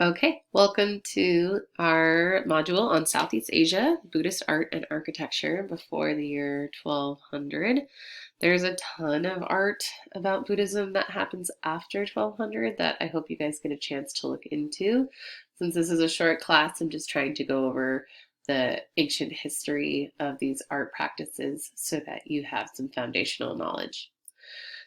Okay, welcome to our module on Southeast Asia, Buddhist art and architecture before the year 1200. There's a ton of art about Buddhism that happens after 1200 that I hope you guys get a chance to look into. Since this is a short class, I'm just trying to go over the ancient history of these art practices so that you have some foundational knowledge.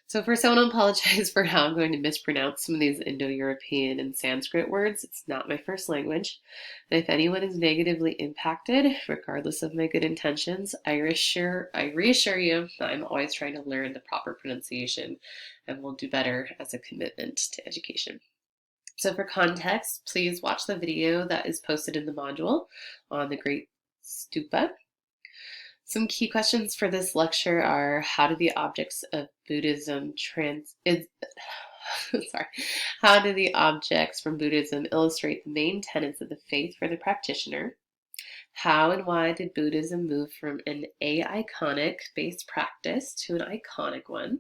So first, I want to apologize for how I'm going to mispronounce some of these Indo-European and Sanskrit words. It's not my first language. And if anyone is negatively impacted, regardless of my good intentions, I reassure you that I'm always trying to learn the proper pronunciation and will do better as a commitment to education. So for context, please watch the video that is posted in the module on the Great Stupa. Some key questions for this lecture are: how do the objects of Buddhism how do the objects from Buddhism illustrate the main tenets of the faith for the practitioner? How and why did Buddhism move from an aiconic based practice to an iconic one?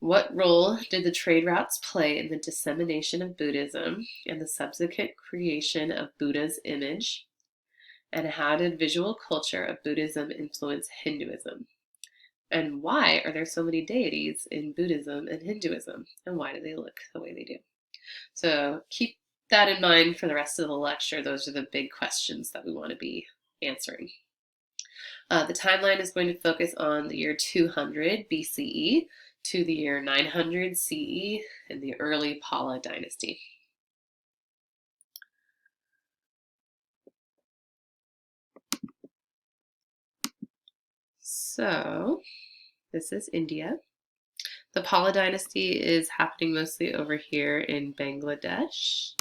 What role did the trade routes play in the dissemination of Buddhism and the subsequent creation of Buddha's image? And how did visual culture of Buddhism influence Hinduism? And why are there so many deities in Buddhism and Hinduism? And why do they look the way they do? So keep that in mind for the rest of the lecture. Those are the big questions that we want to be answering. The timeline is going to focus on the year 200 BCE to the year 900 CE in the early Pala dynasty. So this is India. The Pala dynasty is happening mostly over here in Bangladesh.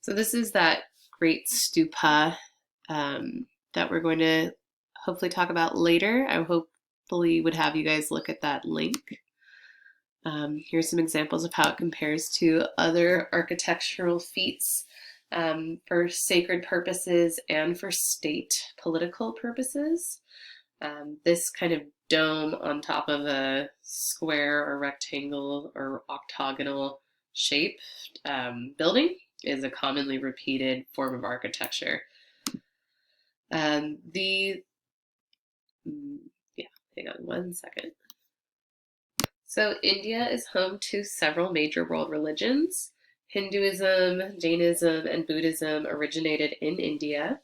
So this is that great stupa that we're going to hopefully talk about later. I hopefully would have you guys look at that link. Here's some examples of how it compares to other architectural feats for sacred purposes and for state political purposes. This kind of dome on top of a square or rectangle or octagonal shaped building is a commonly repeated form of architecture. Hang on one second. So India is home to several major world religions. Hinduism, Jainism, and Buddhism originated in India,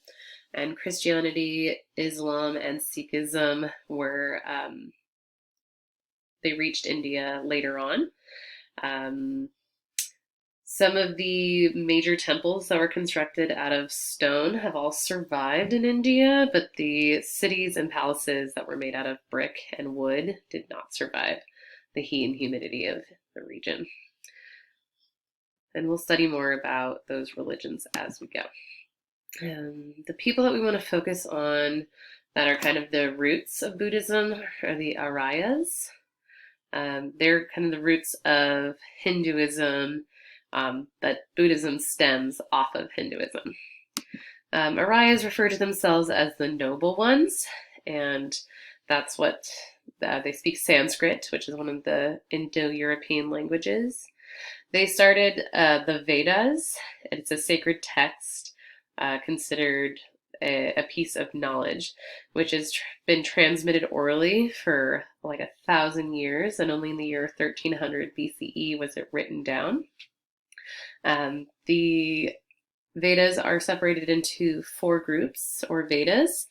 and Christianity, Islam, and Sikhism were they reached India later on. Some of the major temples that were constructed out of stone have all survived in India, but the cities and palaces that were made out of brick and wood did not survive the heat and humidity of the region. And we'll study more about those religions as we go. The people that we want to focus on that are kind of the roots of Buddhism are the Aryas. They're kind of the roots of Hinduism, but Buddhism stems off of Hinduism. Aryas refer to themselves as the noble ones, and that's what they speak Sanskrit, which is one of the Indo-European languages. They started the Vedas, and it's a sacred text considered a piece of knowledge, which has been transmitted orally for like 1,000 years, and only in the year 1300 BCE was it written down. The Vedas are separated into 4 groups, or Vedas.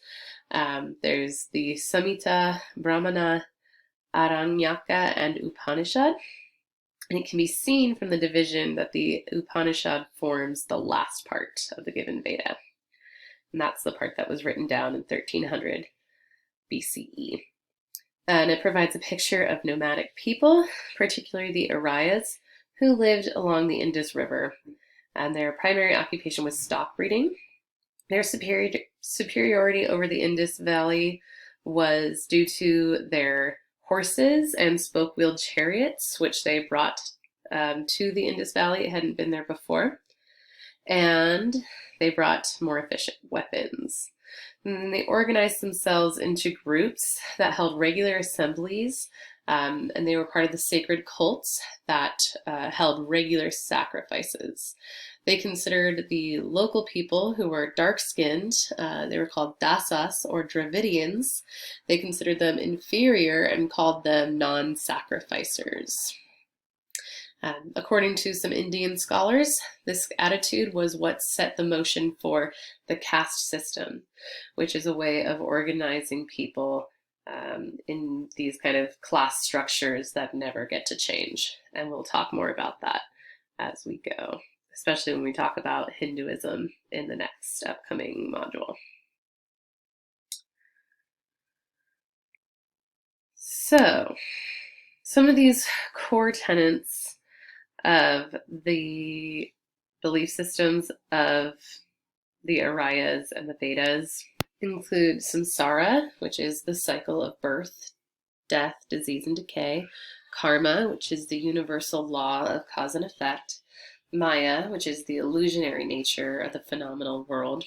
There's the Samhita, Brahmana, Aranyaka, and Upanishad. And it can be seen from the division that the Upanishad forms the last part of the given Veda. And that's the part that was written down in 1300 BCE. And it provides a picture of nomadic people, particularly the Aryas, who lived along the Indus River. And their primary occupation was stock breeding. Their superiority over the Indus Valley was due to their horses and spoke-wheeled chariots, which they brought to the Indus Valley. It hadn't been there before. And they brought more efficient weapons. And then they organized themselves into groups that held regular assemblies, and they were part of the sacred cults that held regular sacrifices. They considered the local people who were dark skinned, they were called Dasas or Dravidians. They considered them inferior and called them non sacrificers. According to some Indian scholars, this attitude was what set the motion for the caste system, which is a way of organizing people in these kind of class structures that never get to change. And we'll talk more about that as we go, especially when we talk about Hinduism in the next upcoming module. So, some of these core tenets of the belief systems of the Aryas and the Vedas include samsara, which is the cycle of birth, death, disease, and decay; karma, which is the universal law of cause and effect; maya, which is the illusionary nature of the phenomenal world;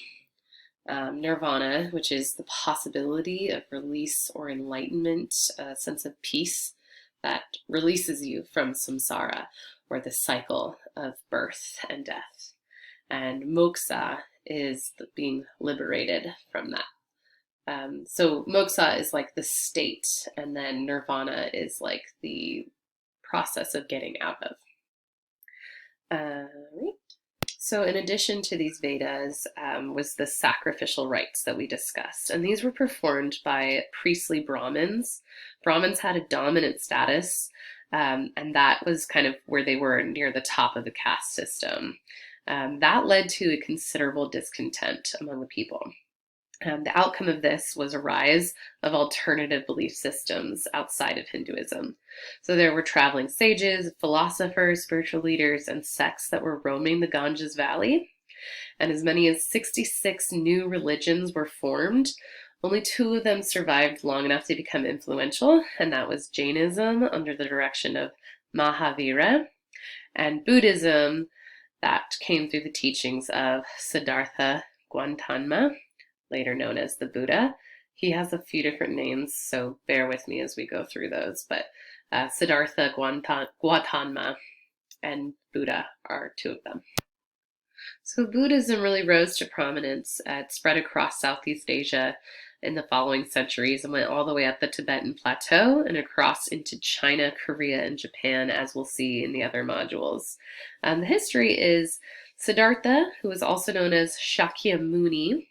nirvana, which is the possibility of release or enlightenment, a sense of peace that releases you from samsara, or the cycle of birth and death; and moksha is being liberated from that. So moksha is like the state, and then nirvana is like the process of getting out of. Right. So in addition to these Vedas was the sacrificial rites that we discussed. And these were performed by priestly Brahmins. Brahmins had a dominant status, and that was kind of where they were near the top of the caste system. That led to a considerable discontent among the people. The outcome of this was a rise of alternative belief systems outside of Hinduism. So there were traveling sages, philosophers, spiritual leaders, and sects that were roaming the Ganges Valley. And as many as 66 new religions were formed. Only 2 of them survived long enough to become influential, and that was Jainism under the direction of Mahavira, and Buddhism that came through the teachings of Siddhartha Gautama, later known as the Buddha. He has a few different names, so bear with me as we go through those. But Siddhartha Gautama and Buddha are 2 of them. So Buddhism really rose to prominence. It spread across Southeast Asia in the following centuries and went all the way up the Tibetan Plateau and across into China, Korea, and Japan, as we'll see in the other modules. The history is Siddhartha, who is also known as Shakyamuni,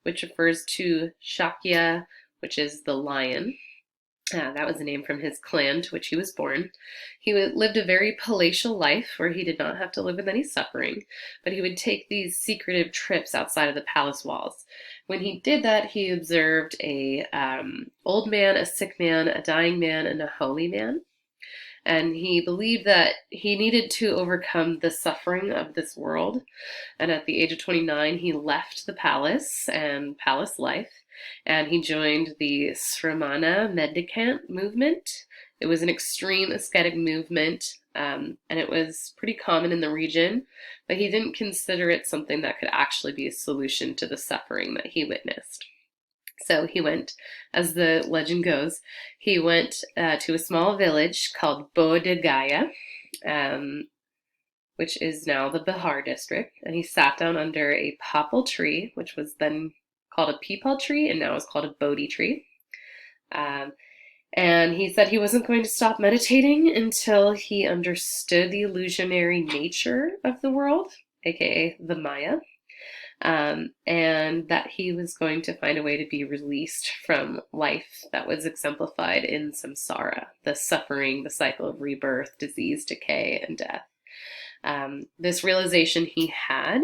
which refers to Shakya, which is the lion. That was the name from his clan to which he was born. He lived a very palatial life where he did not have to live with any suffering, but he would take these secretive trips outside of the palace walls. When he did that, he observed a old man, a sick man, a dying man, and a holy man. And he believed that he needed to overcome the suffering of this world. And at the age of 29, he left the palace and palace life, and he joined the Sramana mendicant movement. It was an extreme ascetic movement, and it was pretty common in the region, but he didn't consider it something that could actually be a solution to the suffering that he witnessed. So he went, as the legend goes, he went to a small village called Bodh Gaya, which is now the Bihar district, and he sat down under a papal tree, which was then called a peepal tree and now is called a Bodhi tree. And he said he wasn't going to stop meditating until he understood the illusionary nature of the world, aka the Maya. And that he was going to find a way to be released from life that was exemplified in samsara, the suffering, the cycle of rebirth, disease, decay, and death. This realization he had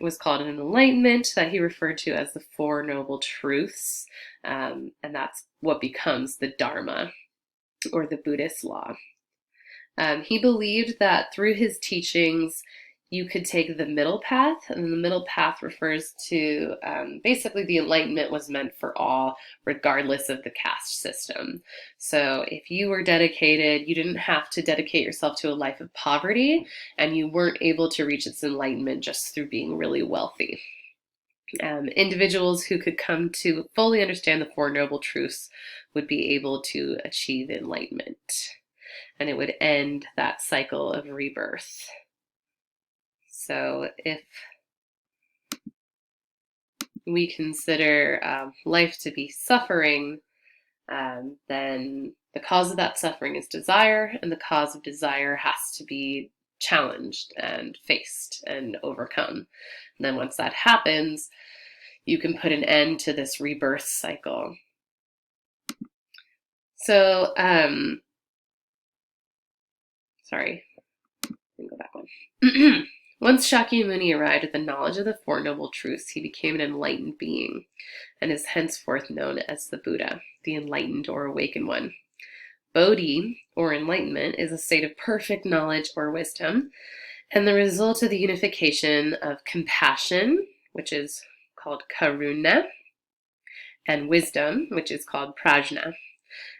was called an enlightenment that he referred to as the Four Noble Truths, and that's what becomes the Dharma, or the Buddhist law. He believed that through his teachings, you could take the middle path, and the middle path refers to basically the enlightenment was meant for all, regardless of the caste system. So if you were dedicated, you didn't have to dedicate yourself to a life of poverty, and you weren't able to reach its enlightenment just through being really wealthy. Individuals who could come to fully understand the Four Noble Truths would be able to achieve enlightenment, and it would end that cycle of rebirth. So if we consider life to be suffering, then the cause of that suffering is desire, and the cause of desire has to be challenged and faced and overcome. And then once that happens, you can put an end to this rebirth cycle. So, sorry, let me go back one. Once Shakyamuni arrived at the knowledge of the Four Noble Truths, he became an enlightened being and is henceforth known as the Buddha, the enlightened or awakened one. Bodhi, or enlightenment, is a state of perfect knowledge or wisdom, and the result of the unification of compassion, which is called karuna, and wisdom, which is called prajna.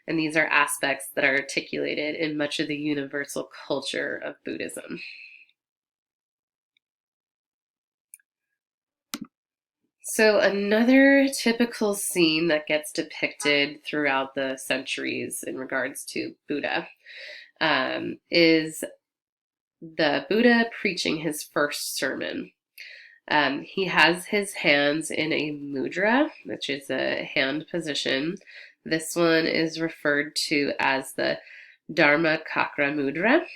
And these are aspects that are articulated in much of the universal culture of Buddhism. So another typical scene that gets depicted throughout the centuries in regards to Buddha is the Buddha preaching his first sermon. He has his hands in a mudra, which is a hand position. This one is referred to as the Dharma Kakra Mudra,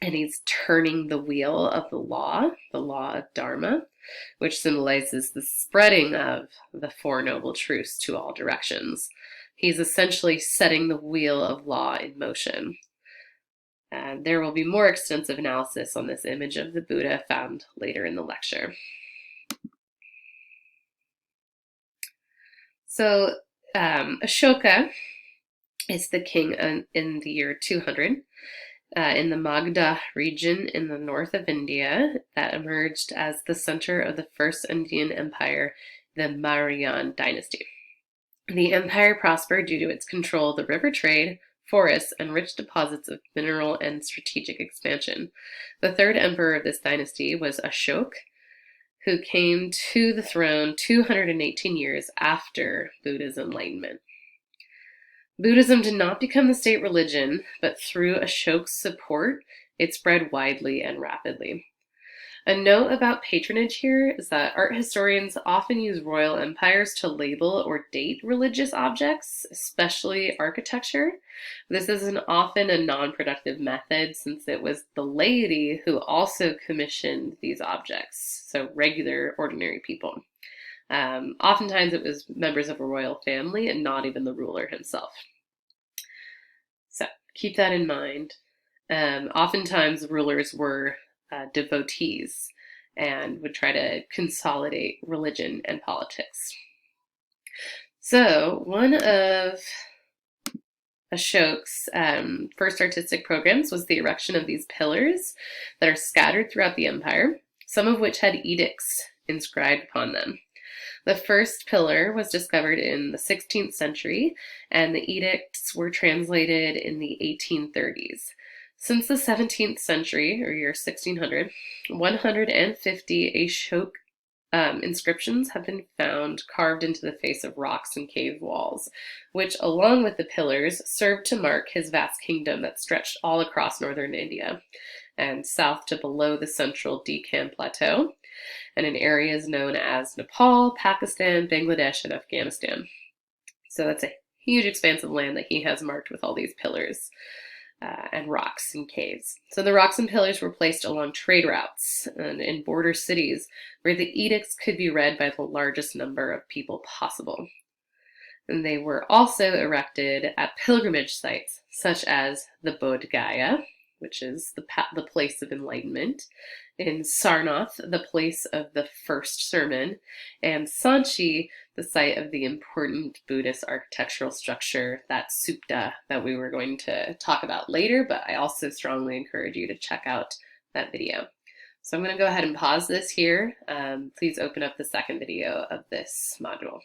and he's turning the wheel of the law of Dharma, which symbolizes the spreading of the Four Noble Truths to all directions. He's essentially setting the wheel of law in motion. And there will be more extensive analysis on this image of the Buddha found later in the lecture. So Ashoka is the king in the year 200 in the Magadha region in the north of India that emerged as the center of the first Indian empire, the Mauryan dynasty. The empire prospered due to its control of the river trade, forests, and rich deposits of mineral and strategic expansion. The third emperor of this dynasty was Ashoka, who came to the throne 218 years after Buddha's enlightenment. Buddhism did not become the state religion, but through Ashoka's support, it spread widely and rapidly. A note about patronage here is that art historians often use royal empires to label or date religious objects, especially architecture. This is often a non-productive method since it was the laity who also commissioned these objects, so regular, ordinary people. Oftentimes it was members of a royal family and not even the ruler himself. So keep that in mind. Oftentimes rulers were devotees and would try to consolidate religion and politics. So one of Ashoka's first artistic programs was the erection of these pillars that are scattered throughout the empire, some of which had edicts inscribed upon them. The first pillar was discovered in the 16th century, and the edicts were translated in the 1830s. Since the 17th century, or year 1600, 150 Ashoka inscriptions have been found carved into the face of rocks and cave walls, which, along with the pillars, served to mark his vast kingdom that stretched all across northern India and south to below the central Deccan Plateau, and in areas known as Nepal, Pakistan, Bangladesh, and Afghanistan. So that's a huge expanse of land that he has marked with all these pillars and rocks and caves. So the rocks and pillars were placed along trade routes and in border cities where the edicts could be read by the largest number of people possible. And they were also erected at pilgrimage sites such as the Bodh Gaya, which is the place of enlightenment, in Sarnath, the place of the first sermon, and Sanchi, the site of the important Buddhist architectural structure, that supta that we were going to talk about later, but I also strongly encourage you to check out that video. So I'm going to go ahead and pause this here. Please open up the second video of this module.